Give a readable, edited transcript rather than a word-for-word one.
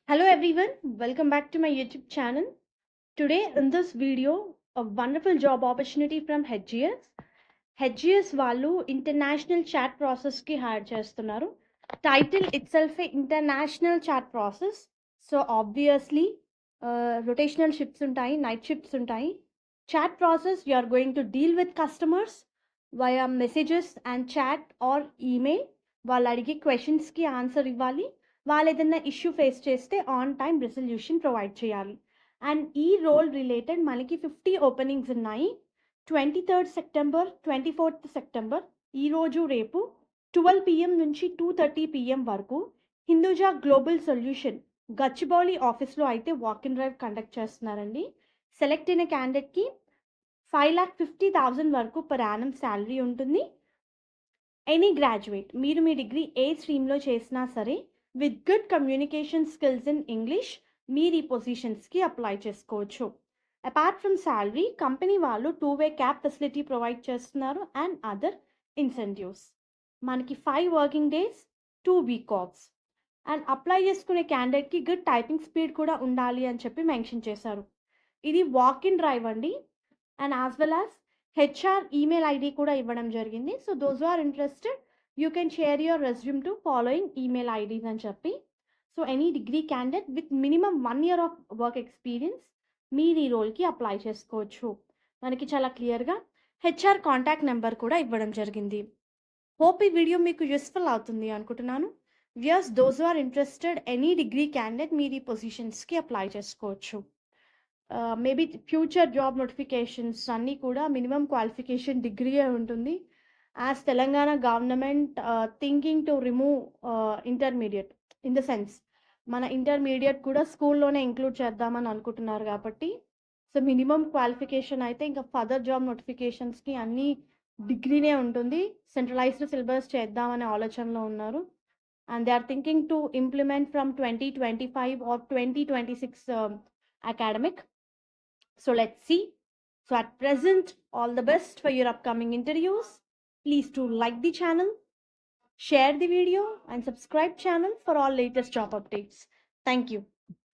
Hello everyone, welcome back to my YouTube channel. Today in this video, a wonderful job opportunity from HGS. HGS వాళ్ళు international chat ప్రాసెస్కి hire చేస్తున్నారు. Title itself international chat process. So obviously rotational shifts ఉంటాయి, night shifts ఉంటాయి. Chat process you are going to deal with customers via messages and chat or email. వాళ్ళు అడిగే క్వశ్చన్స్కి answer ఇవ్వాలి. వాళ్ళు ఏదైనా ఇష్యూ ఫేస్ చేస్తే ఆన్ టైం రెజల్యూషన్ ప్రొవైడ్ చేయాలి. అండ్ ఈ రోల్ రిలేటెడ్ మనకి 50 ఓపెనింగ్స్ ఉన్నాయి. 23rd సెప్టెంబర్, 24th సెప్టెంబర్ ఈరోజు రేపు 12 PM నుంచి 2:30 PM వరకు హిందూజా గ్లోబల్ సొల్యూషన్ గచ్చిబౌలి ఆఫీస్లో అయితే వాక్ ఇన్ డ్రైవ్ కండక్ట్ చేస్తున్నారండి. సెలెక్ట్ అయిన క్యాండిడేట్కి 5,50,000 వరకు పర్ యానం శాలరీ ఉంటుంది. ఎనీ గ్రాడ్యుయేట్ మీరు మీ డిగ్రీ ఏ స్ట్రీమ్లో చేసినా సరే with good communication skills in English మీరు ఈ పొజిషన్స్కి అప్లై చేసుకోవచ్చు. అపార్ట్ ఫ్రమ్ శాలరీ కంపెనీ వాళ్ళు 2-way క్యాబ్ ఫెసిలిటీ ప్రొవైడ్ చేస్తున్నారు అండ్ అదర్ ఇన్సెంటివ్స్. మనకి 5 working days, 2 week offs. And apply చేసుకునే క్యాండిడేట్కి గుడ్ టైపింగ్ స్పీడ్ కూడా ఉండాలి అని చెప్పి మెన్షన్ చేశారు. ఇది వాక్ ఇన్ డ్రైవ్ అండి. And as well as HR email ID కూడా ఇవ్వడం జరిగింది. So those are interested you can share your resume to following email IDs అని చెప్పి. So any degree candidate with minimum 1 year of work experience మీరు ఈ రోల్కి apply చేసుకోవచ్చు. మనకి చాలా క్లియర్గా హెచ్ఆర్ కాంటాక్ట్ నెంబర్ కూడా ఇవ్వడం జరిగింది. హోప్ ఈ వీడియో మీకు యూస్ఫుల్ అవుతుంది అనుకుంటున్నాను. Viewers those are interested any degree candidate మీరు ఈ పొజిషన్స్కి అప్లై చేసుకోవచ్చు. మేబీ ఫ్యూచర్ జాబ్ నోటిఫికేషన్స్ అన్నీ కూడా మినిమం క్వాలిఫికేషన్ డిగ్రీయే ఉంటుంది. As Telangana government thinking to remove intermediate in the sense మన ఇంటర్మీడియట్ కూడా స్కూల్లోనే ఇంక్లూడ్ చేద్దామని అనుకుంటున్నారు కాబట్టి సో మినిమం క్వాలిఫికేషన్ అయితే ఇంకా ఫర్దర్ జాబ్ నోటిఫికేషన్స్కి అన్నీ డిగ్రీనే ఉంటుంది. సెంట్రలైజ్డ్ సిలబస్ చేద్దామనే ఆలోచనలో ఉన్నారు. And they are thinking to implement from 2025 or 2026 academic. So let's see. So at present, all the best for your upcoming interviews. Please do like the channel, share the video and subscribe channel for all latest job updates. Thank you.